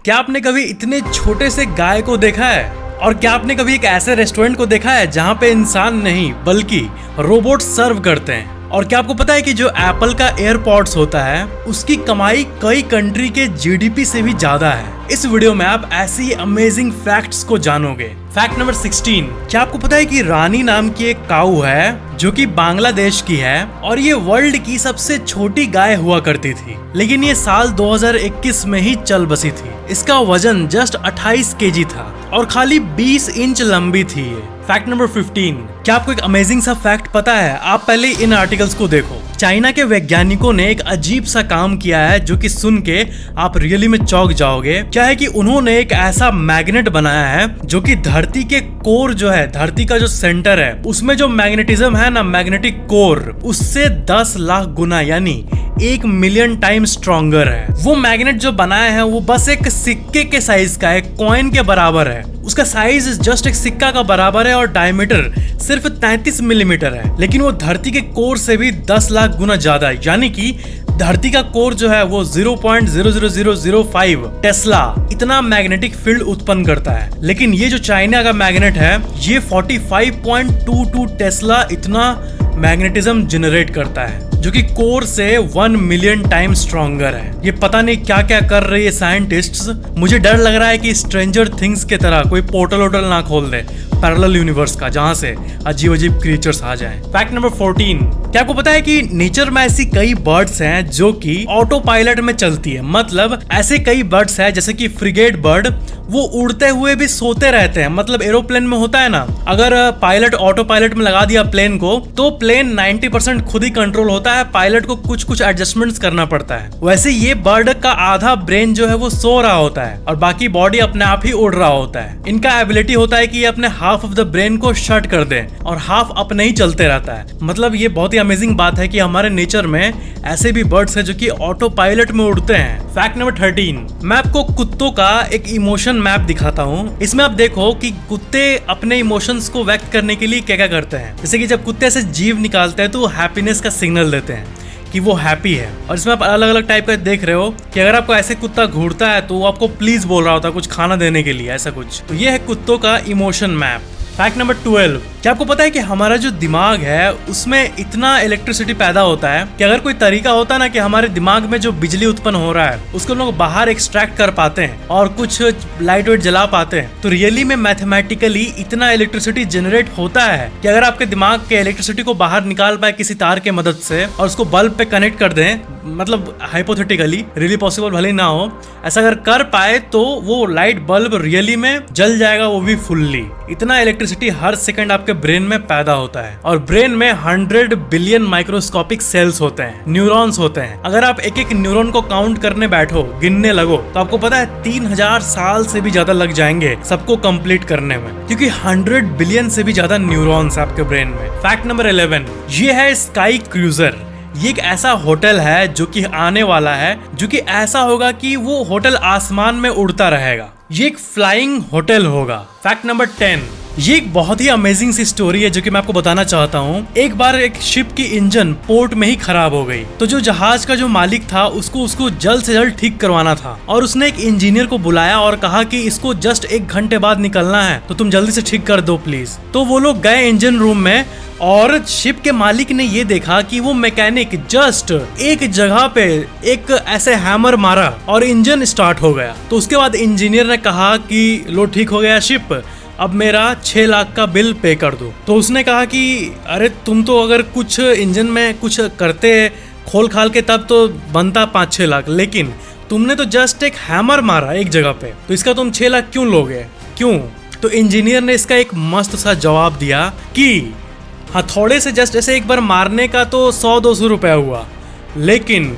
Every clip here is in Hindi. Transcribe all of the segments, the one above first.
क्या आपने कभी इतने छोटे से गाय को देखा है? और क्या आपने कभी एक ऐसे रेस्टोरेंट को देखा है जहाँ पे इंसान नहीं बल्कि रोबोट सर्व करते हैं? और क्या आपको पता है कि जो एप्पल का एयरपॉड्स होता है उसकी कमाई कई कंट्री के जीडीपी से भी ज्यादा है। इस वीडियो में आप ऐसी ही अमेजिंग फैक्ट्स को जानोगे। फैक्ट नंबर 16, क्या आपको पता है कि रानी नाम की एक काऊ है जो कि बांग्लादेश की है और ये वर्ल्ड की सबसे छोटी गाय हुआ करती थी, लेकिन ये साल 2021 में ही चल बसी थी। इसका वजन जस्ट 28 केजी था और खाली 20 इंच लंबी थी ये। फैक्ट नंबर 15, क्या आपको एक अमेजिंग सा फैक्ट पता है? आप पहले इन आर्टिकल्स को देखो। चाइना के वैज्ञानिकों ने एक अजीब सा काम किया है जो कि सुन के आप रियली में चौंक जाओगे। क्या है कि उन्होंने एक ऐसा मैग्नेट बनाया है जो कि धरती के कोर जो है, धरती का जो सेंटर है उसमें जो मैग्नेटिज्म है ना, मैग्नेटिक कोर, उससे 10 लाख गुना यानी 1 मिलियन टाइम स्ट्रॉन्गर है। वो मैग्नेट जो बनाया है वो बस एक सिक्के के साइज का है, कॉइन के बराबर है। उसका साइज जस्ट एक सिक्का का बराबर है और डायमीटर सिर्फ 33 मिलीमीटर है, लेकिन वो धरती के कोर से भी 10 लाख गुना ज्यादा है। यानी कि धरती का कोर जो है वो 0.00005 टेस्ला इतना मैग्नेटिक फील्ड उत्पन्न करता है, लेकिन ये जो चाइना का मैग्नेट है ये 45.22 टेस्ला इतना मैग्नेटिज्म जनरेट करता है जो कि कोर से 1 मिलियन टाइम स्ट्रॉन्गर है। ये पता नहीं क्या क्या कर रही है साइंटिस्ट्स। मुझे डर लग रहा है कि स्ट्रेंजर थिंग्स के तरह कोई पोर्टल वोटल ना खोल दे पैरेलल यूनिवर्स का, जहां से अजीब अजीब क्रिएचर्स आ जाएं। फैक्ट नंबर 14, क्या आपको पता है कि नेचर में ऐसी कई बर्ड्स हैं जो कि ऑटो पायलट में चलती है? मतलब ऐसे कई बर्ड्स हैं जैसे कि फ्रिगेट बर्ड, वो उड़ते हुए भी सोते रहते हैं। मतलब एरोप्लेन में होता है ना, अगर पायलट ऑटो पायलट में लगा दिया प्लेन को तो प्लेन 90% खुद ही कंट्रोल होता है, पायलट को कुछ कुछ एडजस्टमेंट्स करना पड़ता है। वैसे ये बर्ड का आधा ब्रेन जो है वो सो रहा होता है और बाकी बॉडी अपने आप ही उड़ रहा होता है। इनका एबिलिटी होता है कि ये अपने हाफ ऑफ द ब्रेन को शट कर दे और हाफ अपने ही चलते रहता है। मतलब ये बहुत ही अमेजिंग बात है कि हमारे नेचर में ऐसे भी बर्ड्स हैं जो कि ऑटो पायलट में उड़ते हैं। फैक्ट नंबर 13, मैं आपको कुत्तों का एक इमोशन मैप दिखाता हूँ। इसमें आप देखो कि कुत्ते अपने इमोशंस को व्यक्त करने के लिए क्या क्या करते हैं। जैसे कि जब कुत्ते ऐसे जीव निकालते हैं तो वो हैप्पीनेस का सिग्नल देते हैं कि वो हैप्पी है। और इसमें आप अलग अलग टाइप का देख रहे हो कि अगर आपको ऐसे कुत्ता घूरता है तो वो आपको प्लीज बोल रहा होता है कुछ खाना देने के लिए, ऐसा कुछ। तो ये है कुत्तों का इमोशन मैप। फैक्ट नंबर 12, क्या आपको पता है कि हमारा जो दिमाग है उसमें इतना इलेक्ट्रिसिटी पैदा होता है कि अगर कोई तरीका होता ना कि हमारे दिमाग में जो बिजली उत्पन्न हो रहा है उसको लोग बाहर एक्सट्रैक्ट कर पाते हैं और कुछ लाइट वेट जला पाते हैं, तो रियली में मैथमेटिकली इतना इलेक्ट्रिसिटी जनरेट होता है कि अगर आपके दिमाग के इलेक्ट्रिसिटी को बाहर निकाल पाए किसी तार के मदद से और उसको बल्ब पे कनेक्ट कर दें, मतलब हाइपोथेटिकली, रियली पॉसिबल भले ना हो, ऐसा अगर कर पाए तो वो लाइट बल्ब रियली में जल जाएगा, वो भी फुल्ली। इतना इलेक्ट्रिसिटी हर सेकंड आपके ब्रेन में पैदा होता है और ब्रेन में 100 बिलियन माइक्रोस्कोपिक सेल्स होते हैं, न्यूरॉन्स होते हैं। अगर आप एक एक न्यूरॉन को काउंट करने बैठो, गिनने लगो, तो आपको पता है 3000 साल से भी ज्यादा लग जाएंगे सबको कंप्लीट करने में, क्योंकि 100 बिलियन से भी ज्यादा न्यूरॉन्स आपके ब्रेन में। फैक्ट नंबर 11, ये है स्काई क्रूजर। ये एक ऐसा होटल है जो कि आने वाला है, जो कि ऐसा होगा कि वो होटल आसमान में उड़ता रहेगा। ये एक फ्लाइंग होटल होगा। फैक्ट नंबर 10, ये एक बहुत ही अमेजिंग सी स्टोरी है जो कि मैं आपको बताना चाहता हूँ। एक बार एक शिप की इंजन पोर्ट में ही खराब हो गई, तो जो जहाज का जो मालिक था उसको जल्द से जल्द ठीक करवाना था और उसने एक इंजीनियर को बुलाया और कहा कि इसको जस्ट 1 घंटे बाद निकलना है, तो तुम जल्दी से ठीक कर दो प्लीज। तो वो लोग गए इंजन रूम में और शिप के मालिक ने ये देखा कि वो मैकेनिक जस्ट एक जगह पे एक ऐसे हैमर मारा और इंजन स्टार्ट हो गया। तो उसके बाद इंजीनियर ने कहा कि लो, ठीक हो गया शिप, अब मेरा 6 लाख का बिल पे कर दो। तो उसने कहा कि अरे तुम तो अगर कुछ इंजन में कुछ करते खोल खाल के तब तो बनता 5-6 लाख, लेकिन तुमने तो जस्ट एक हैमर मारा एक जगह पे, तो इसका तुम 6 लाख क्यों लोगे, क्यों? तो इंजीनियर ने इसका एक मस्त सा जवाब दिया कि हाँ, थोड़े से जस्ट ऐसे एक बार मारने का तो 100-200 रुपया हुआ, लेकिन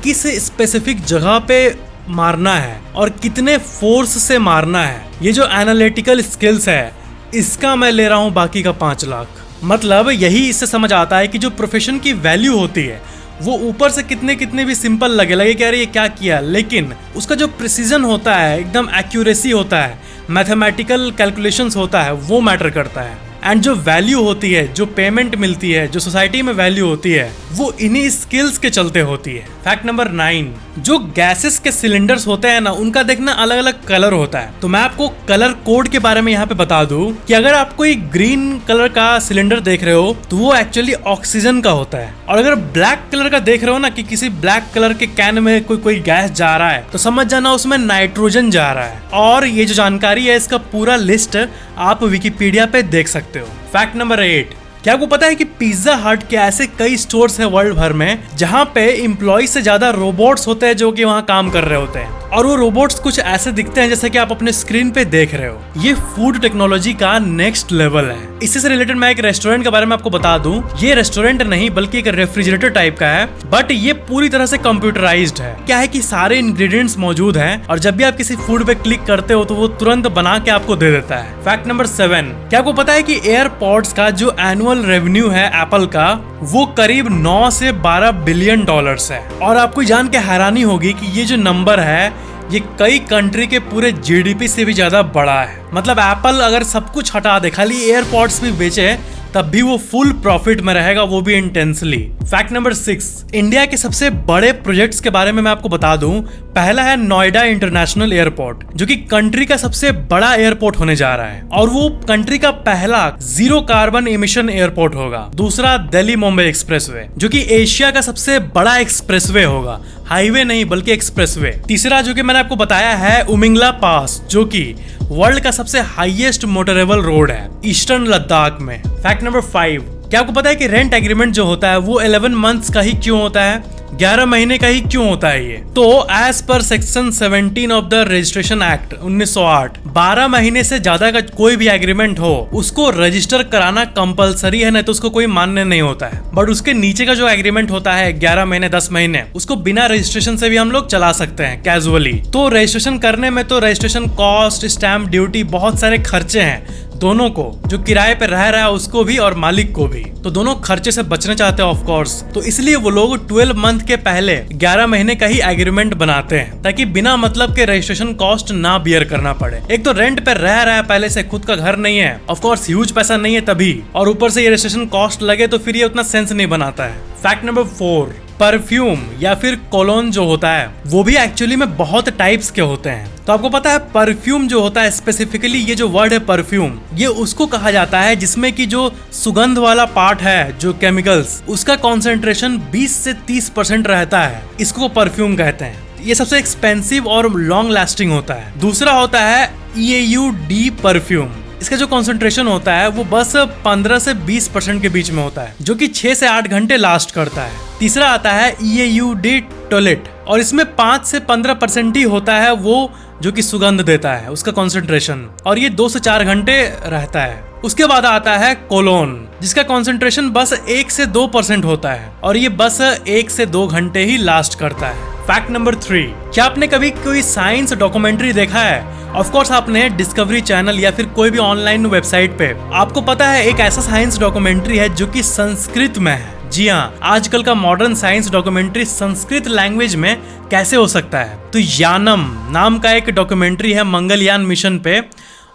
किस स्पेसिफिक जगह पे मारना है और कितने फोर्स से मारना है, ये जो एनालिटिकल स्किल्स है, इसका मैं ले रहा हूँ बाकी का 5 लाख। मतलब यही इससे समझ आता है कि जो प्रोफेशन की वैल्यू होती है वो ऊपर से कितने भी सिंपल लगे कि अरे ये क्या किया, लेकिन उसका जो प्रिसीजन होता है, एकदम एक्यूरेसी होता है, मैथमेटिकल कैलकुलेशंस होता है, वो मैटर करता है। एंड जो वैल्यू होती है, जो पेमेंट मिलती है, जो सोसाइटी में वैल्यू होती है, वो इन्हीं स्किल्स के चलते होती है। फैक्ट नंबर 9, जो गैसेस के सिलेंडर्स होते हैं ना, उनका देखना अलग अलग कलर होता है। तो मैं आपको कलर कोड के बारे में यहाँ पे बता दूं कि अगर आप कोई ग्रीन कलर का सिलेंडर देख रहे हो तो वो एक्चुअली ऑक्सीजन का होता है, और अगर ब्लैक कलर का देख रहे हो ना कि किसी ब्लैक कलर के कैन में कोई गैस जा रहा है, तो समझ जाना उसमें नाइट्रोजन जा रहा है। और ये जो जानकारी है इसका पूरा लिस्ट आप विकिपीडिया पे देख सकते हो। फैक्ट नंबर 8, क्या आपको पता है कि पिज्जा हट के ऐसे कई स्टोर्स हैं वर्ल्ड भर में जहां पे एम्प्लॉय से ज्यादा रोबोट्स होते हैं जो कि वहां काम कर रहे होते हैं, और वो रोबोट्स कुछ ऐसे दिखते हैं जैसे कि आप अपने स्क्रीन पे देख रहे हो। ये फूड टेक्नोलॉजी का नेक्स्ट लेवल है। इसी से रिलेटेड मैं एक रेस्टोरेंट के बारे में आपको बता दूं, ये रेस्टोरेंट नहीं बल्कि एक रेफ्रिजरेटर टाइप का है, बट ये पूरी तरह से कंप्यूटराइज्ड है। क्या है कि सारे इंग्रेडिएंट्स मौजूद हैं और जब भी आप किसी फूड पे क्लिक करते हो तो वो तुरंत बना के आपको दे देता है। फैक्ट नंबर 7, क्या आपको पता है कि एयरपॉड्स का जो एनुअल रेवेन्यू है एप्पल का, वो करीब 9 से 12 बिलियन डॉलर्स है। और आपको जान के हैरानी होगी कि ये जो नंबर है ये कई कंट्री के पूरे जीडीपी से भी ज्यादा बड़ा है। मतलब एप्पल अगर सब कुछ हटा दे, खाली एयरपॉड्स भी बेचे, तब भी वो फुल प्रॉफिट में रहेगा, वो भी इंटेंसली। फैक्ट नंबर 6, इंडिया के सबसे बड़े प्रोजेक्ट्स के बारे में मैं आपको बता दूं। पहला है नोएडा इंटरनेशनल एयरपोर्ट, जो कि कंट्री का सबसे बड़ा एयरपोर्ट होने जा रहा है, और वो कंट्री का पहला 0 कार्बन एमिशन एयरपोर्ट होगा। दूसरा दिल्ली मुंबई एक्सप्रेसवे, जो कि एशिया का सबसे बड़ा एक्सप्रेसवे होगा, हाईवे नहीं बल्कि एक्सप्रेसवे। तीसरा जो कि मैंने आपको बताया है उमिंगला पास, जो कि वर्ल्ड का सबसे हाईएस्ट मोटरेबल रोड है ईस्टर्न लद्दाख में। फैक्ट नंबर 5, क्या आपको पता है कि रेंट एग्रीमेंट जो होता है वो 11 मंथ्स का ही क्यों होता है, 11 महीने का ही क्यों होता है ये? तो as per section 17 of the registration act 1908, 12 महीने से ज्यादा का कोई भी एग्रीमेंट हो उसको रजिस्टर कराना कंपलसरी है, नहीं तो उसको कोई मान्य नहीं होता है। बट उसके नीचे का जो एग्रीमेंट होता है 11 महीने 10 महीने, उसको बिना रजिस्ट्रेशन से भी हम लोग चला सकते हैं कैजुअली। तो रजिस्ट्रेशन करने में तो रजिस्ट्रेशन कॉस्ट, स्टैम्प ड्यूटी, बहुत सारे खर्चे हैं दोनों को, जो किराए पे रह रहा है उसको भी और मालिक को भी। तो दोनों खर्चे से बचना चाहते हैं ऑफ कोर्स, तो इसलिए वो लोग 12 मंथ के पहले 11 महीने का ही एग्रीमेंट बनाते हैं, ताकि बिना मतलब के रजिस्ट्रेशन कॉस्ट ना बियर करना पड़े। एक तो रेंट पे रह रहा है पहले से, खुद का घर नहीं है, ऑफ कोर्स ह्यूज पैसा नहीं है तभी, और ऊपर से ये रजिस्ट्रेशन कॉस्ट लगे तो फिर ये उतना सेंस नहीं बनाता है। फैक्ट नंबर 4, परफ्यूम या फिर कोलोन जो होता है वो भी एक्चुअली में बहुत टाइप्स के होते हैं। तो आपको पता है परफ्यूम जो होता है, स्पेसिफिकली ये जो वर्ड है परफ्यूम, ये उसको कहा जाता है जिसमें कि जो सुगंध वाला पार्ट है, जो केमिकल्स, उसका कॉन्सेंट्रेशन 20 से 30% रहता है, इसको परफ्यूम कहते हैं। ये सबसे एक्सपेंसिव और लॉन्ग लास्टिंग होता है। दूसरा होता है EAUD परफ्यूम, इसका जो कॉन्सेंट्रेशन होता है वो बस 15 से 20% के बीच में होता है, जो कि 6 से 8 घंटे लास्ट करता है। तीसरा आता है EAUD टॉयलेट, और इसमें 5 से 15% ही होता है वो जो कि सुगंध देता है, उसका कॉन्सेंट्रेशन, और ये 2 से 4 घंटे रहता है। उसके बाद आता है कोलोन, जिसका कॉन्सेंट्रेशन बस 1 से 2% होता है, और ये बस 1 से 2 घंटे ही लास्ट करता है। फैक्ट नंबर 3, क्या आपने कभी कोई साइंस डॉक्यूमेंट्री देखा है? ऑफ कोर्स आपने डिस्कवरी चैनल या फिर कोई भी ऑनलाइन वेबसाइट पे, आपको पता है एक ऐसा साइंस डॉक्यूमेंट्री है जो कि संस्कृत में है। जी हाँ, आजकल का modern science documentary Sanskrit language में कैसे हो सकता है? तो यानम नाम का एक डॉक्यूमेंट्री है मंगलयान मिशन पे,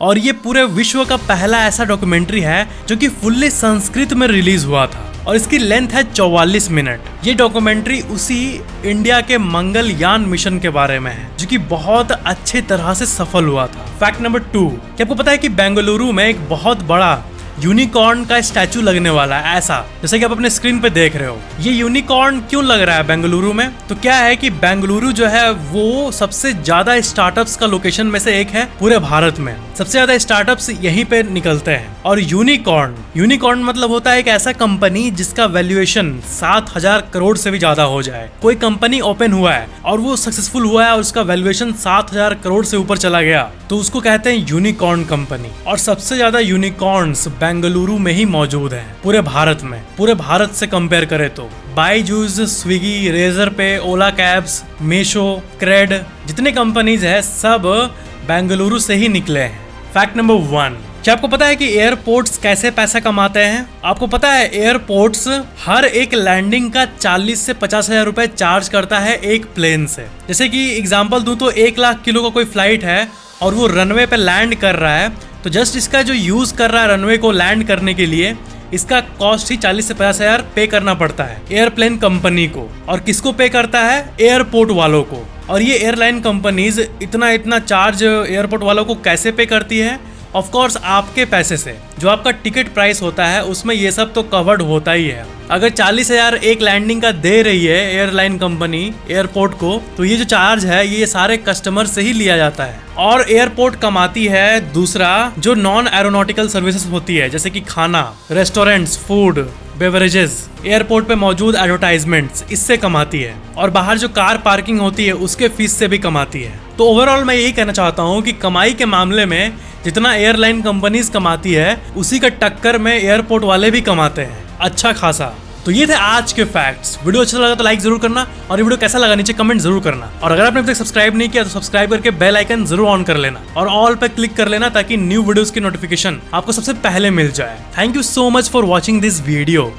और ये पूरे विश्व का पहला ऐसा डॉक्यूमेंट्री है जो कि फुल्ली संस्कृत में रिलीज हुआ था, और इसकी लेंथ है 44 मिनट। ये डॉक्यूमेंट्री उसी इंडिया के मंगलयान मिशन के बारे में है, जो कि बहुत अच्छे तरह से सफल हुआ था। फैक्ट नंबर 2, क्या आपको पता है कि बेंगलुरु में एक बहुत बड़ा यूनिकॉर्न का स्टैचू लगने वाला है, ऐसा जैसे कि आप अपने स्क्रीन पे देख रहे हो। ये यूनिकॉर्न क्यों लग रहा है बेंगलुरु में? तो क्या है कि बेंगलुरु जो है वो सबसे ज्यादा स्टार्टअप्स का लोकेशन में से एक है पूरे भारत में। सबसे ज्यादा स्टार्टअप्स यहीं पे निकलते हैं। और यूनिकॉर्न मतलब होता है एक ऐसा कंपनी जिसका वैल्यूएशन 7,000 करोड़ से भी ज्यादा हो जाए। कोई कंपनी ओपन हुआ है और वो सक्सेसफुल हुआ है और उसका वैल्यूएशन 7,000 करोड़ से ऊपर चला गया, तो उसको कहते हैं यूनिकॉर्न कंपनी। और सबसे ज्यादा यूनिकॉर्न्स बेंगलुरु में ही मौजूद है पूरे भारत में। पूरे भारत से कंपेयर करें तो बाईजूस, स्विगी, रेजर पे, ओला कैब्स, मीशो, क्रेड, जितने कंपनीज है सब बेंगलुरु से ही निकले हैं। फैक्ट नंबर 1, क्या आपको पता है कि एयरपोर्ट्स कैसे पैसा कमाते हैं? आपको पता है एयरपोर्ट्स हर एक लैंडिंग का 40 से 50,000 रुपए चार्ज करता है एक प्लेन से। जैसे कि एग्जांपल दूं तो 1 लाख किलो का कोई फ्लाइट है और वो रनवे पे लैंड कर रहा है, तो जस्ट इसका जो यूज कर रहा है रनवे को लैंड करने के लिए, इसका कॉस्ट ही 40 से 50 हजार पे करना पड़ता है एयरप्लेन कंपनी को। और किसको पे करता है? एयरपोर्ट वालों को। और ये एयरलाइन कंपनीज इतना चार्ज एयरपोर्ट वालों को कैसे पे करती है? ऑफ कोर्स आपके पैसे से, जो आपका टिकट प्राइस होता है उसमें ये सब तो कवर्ड होता ही है। अगर 40 हजार एक लैंडिंग का दे रही है एयरलाइन कंपनी एयरपोर्ट को, तो ये जो चार्ज है ये सारे कस्टमर से ही लिया जाता है। और एयरपोर्ट कमाती है दूसरा जो नॉन एरोनॉटिकल सर्विसेज होती है, जैसे कि खाना, रेस्टोरेंट्स, फूड, बेवरेजेस, एयरपोर्ट पे मौजूद एडवर्टाइजमेंट्स, इससे कमाती है। और बाहर जो कार पार्किंग होती है उसके फीस से भी कमाती है। तो ओवरऑल मैं यही कहना चाहता हूँ कि कमाई के मामले में जितना एयरलाइन कंपनीज कमाती है उसी का टक्कर में एयरपोर्ट वाले भी कमाते हैं अच्छा खासा। तो ये थे आज के फैक्ट्स। वीडियो अच्छा लगा तो लाइक जरूर करना, और ये वीडियो कैसा लगा नीचे कमेंट जरूर करना। और अगर आपने अभी तक सब्सक्राइब नहीं किया तो सब्सक्राइब करके बेल आइकन जरूर ऑन कर लेना और ऑल पे क्लिक कर लेना, ताकि न्यू वीडियोस की नोटिफिकेशन आपको सबसे पहले मिल जाए। Thank you so much for watching this video.